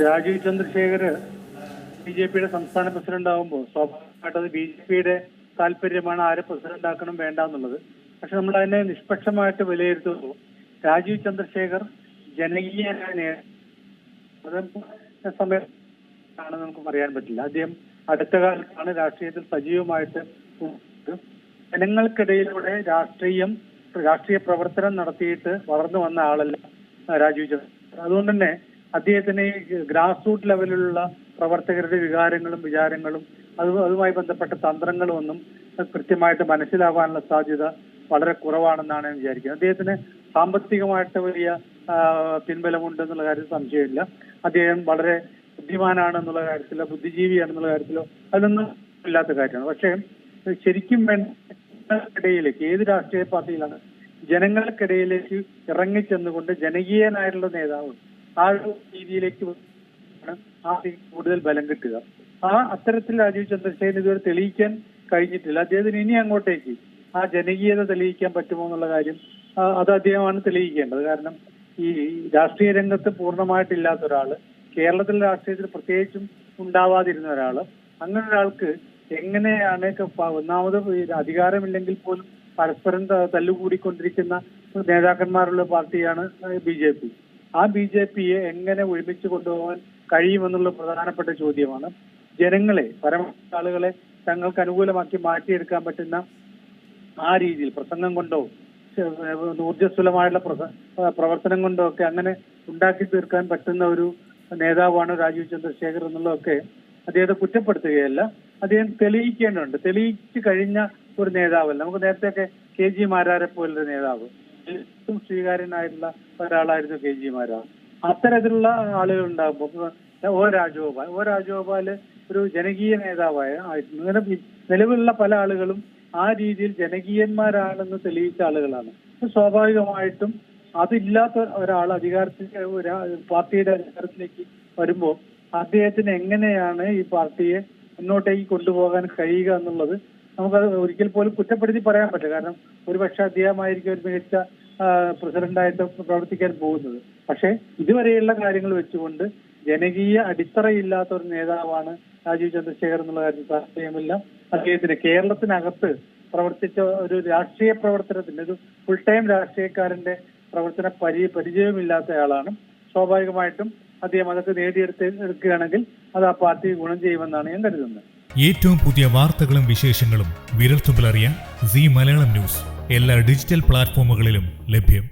രാജീവ് ചന്ദ്രശേഖർ ബി.ജെ.പിയുടെ സംസ്ഥാന പ്രസിഡന്റ് ആകുമ്പോൾ സ്വാഭാവികമായിട്ട് അത് ബി.ജെ.പിയുടെ താല്പര്യമാണ് ആരെ പ്രസിഡന്റ് ആക്കണം വേണ്ട എന്നുള്ളത്. പക്ഷെ നമ്മൾ അതിനെ നിഷ്പക്ഷമായിട്ട് വിലയിരുത്തുമ്പോൾ രാജീവ് ചന്ദ്രശേഖർ ജനകീയനായ സമയത്താണ് നമുക്ക് പറയാൻ പറ്റില്ല. അദ്ദേഹം അടുത്ത കാലത്താണ് രാഷ്ട്രീയത്തിൽ സജീവമായിട്ട് ജനങ്ങൾക്കിടയിലൂടെ രാഷ്ട്രീയ പ്രവർത്തനം നടത്തിയിട്ട് വളർന്നു വന്ന ആളല്ല രാജീവ് ചന്ദ്രശേഖർ. അതുകൊണ്ട് തന്നെ അദ്ദേഹത്തിന് ഈ ഗ്രാസ് റൂട്ട് ലെവലിലുള്ള പ്രവർത്തകരുടെ വികാരങ്ങളും വിചാരങ്ങളും അതുമായി ബന്ധപ്പെട്ട തന്ത്രങ്ങളും ഒന്നും കൃത്യമായിട്ട് മനസ്സിലാവാനുള്ള സാധ്യത വളരെ കുറവാണെന്നാണ് ഞാൻ വിചാരിക്കുന്നത്. അദ്ദേഹത്തിന് സാമ്പത്തികമായിട്ട് വലിയ പിൻബലമുണ്ടെന്നുള്ള കാര്യത്തിൽ സംശയമില്ല. അദ്ദേഹം വളരെ ബുദ്ധിമാനാണെന്നുള്ള കാര്യത്തിലോ ബുദ്ധിജീവിയാണെന്നുള്ള കാര്യത്തിലോ അതൊന്നും ഇല്ലാത്ത കാര്യമാണ്. പക്ഷേ ശരിക്കും ജനങ്ങൾക്കിടയിലേക്ക് ഏത് രാഷ്ട്രീയ പാർട്ടിയിലാണ് ജനങ്ങൾക്കിടയിലേക്ക് ഇറങ്ങിച്ചെന്നുകൊണ്ട് ജനകീയനായിട്ടുള്ള നേതാവ് ആ ഒരു രീതിയിലേക്ക് ആ കൂടുതൽ ബലം കിട്ടുക. അത്തരത്തിൽ രാജീവ് ചന്ദ്രശേഖരൻ ഇതുവരെ തെളിയിക്കാൻ കഴിഞ്ഞിട്ടില്ല. അദ്ദേഹത്തിന് ഇനി അങ്ങോട്ടേക്ക് ആ ജനകീയത തെളിയിക്കാൻ പറ്റുമോ എന്നുള്ള കാര്യം അത് അദ്ദേഹമാണ് തെളിയിക്കേണ്ടത്. കാരണം ഈ രാഷ്ട്രീയ രംഗത്ത് പൂർണ്ണമായിട്ടില്ലാത്ത ഒരാള്, കേരളത്തിലെ രാഷ്ട്രീയത്തിൽ പ്രത്യേകിച്ചും ഉണ്ടാവാതിരുന്ന ഒരാള്, അങ്ങനെ ഒരാൾക്ക് എങ്ങനെയാണ് ഒന്നാമത് അധികാരമില്ലെങ്കിൽ പോലും പരസ്പരം തല്ലുകൂടിക്കൊണ്ടിരിക്കുന്ന നേതാക്കന്മാരുള്ള പാർട്ടിയാണ് ബി.ജെ.പി. ആ ബി.ജെ.പിയെ എങ്ങനെ ഒരുമിച്ച് കൊണ്ടുപോകാൻ കഴിയുമെന്നുള്ള പ്രധാനപ്പെട്ട ചോദ്യമാണ്. ജനങ്ങളെ പരമാവധി ആളുകളെ തങ്ങൾക്ക് അനുകൂലമാക്കി മാറ്റിയെടുക്കാൻ പറ്റുന്ന ആ രീതിയിൽ പ്രസംഗം കൊണ്ടോ ഊർജ്ജസ്വലമായുള്ള പ്രവർത്തനം കൊണ്ടോ ഒക്കെ അങ്ങനെ ഉണ്ടാക്കി തീർക്കാൻ പറ്റുന്ന ഒരു നേതാവാണ് രാജീവ് ചന്ദ്രശേഖർ എന്നുള്ളതൊക്കെ അദ്ദേഹത്തെ കുറ്റപ്പെടുത്തുകയല്ല, അദ്ദേഹം തെളിയിക്കേണ്ടതുണ്ട്. തെളിയിച്ചു കഴിഞ്ഞ ഒരു നേതാവല്ല. നമുക്ക് നേരത്തെയൊക്കെ കെ.ജി. മാരാരെ പോലൊരു നേതാവ് ഏറ്റവും സ്വീകാര്യനായിട്ടുള്ള ഒരാളായിരുന്നു കെ.ജി. മാരാർ. അത്തരത്തിലുള്ള ആളുകൾ ഉണ്ടാകുമ്പോൾ ഒ രാജഗോപാല് ഒരു ജനകീയ നേതാവായിരുന്നു. അങ്ങനെ നിലവിലുള്ള പല ആളുകളും ആ രീതിയിൽ ജനകീയന്മാരാണെന്ന് തെളിയിച്ച ആളുകളാണ്. സ്വാഭാവികമായിട്ടും അതില്ലാത്ത ഒരാൾ പാർട്ടിയുടെ അധികാരത്തിലേക്ക് വരുമ്പോൾ അദ്ദേഹത്തിന് എങ്ങനെയാണ് ഈ പാർട്ടിയെ മുന്നോട്ടേക്ക് കൊണ്ടുപോകാൻ കഴിയുക എന്നുള്ളത് നമുക്കത് ഒരിക്കൽ പോലും കുറ്റപ്പെടുത്തി പറയാൻ പറ്റില്ല. കാരണം ഒരുപക്ഷെ അദ്ദേഹമായിരിക്കും ഒരു മികച്ച പ്രസിഡന്റായിട്ട് പ്രവർത്തിക്കാൻ പോകുന്നത്. പക്ഷെ ഇതുവരെയുള്ള കാര്യങ്ങൾ വെച്ചുകൊണ്ട് ജനകീയ അടിത്തറയില്ലാത്ത ഒരു നേതാവാണ് രാജീവ് ചന്ദ്രശേഖർ എന്നുള്ള കാര്യത്തിൽ താല്പര്യമില്ല. അദ്ദേഹത്തിന് കേരളത്തിനകത്ത് പ്രവർത്തിച്ച ഒരു രാഷ്ട്രീയ പ്രവർത്തനത്തിന്റെ ഒരു ഫുൾ ടൈം രാഷ്ട്രീയക്കാരന്റെ പ്രവർത്തന പരിചയമില്ലാത്തയാളാണ്. സ്വാഭാവികമായിട്ടും അദ്ദേഹം അതൊക്കെ നേടിയെടുക്കുകയാണെങ്കിൽ അത് ആ പാർട്ടി ഗുണം ചെയ്യുമെന്നാണ് ഞാൻ കരുതുന്നത്. ഏറ്റവും പുതിയ വാർത്തകളും വിശേഷങ്ങളും വിരൽത്തുമ്പിലറിയാൻ സീ മലയാളം ന്യൂസ് എല്ലാ ഡിജിറ്റൽ പ്ലാറ്റ്ഫോമുകളിലും ലഭ്യം.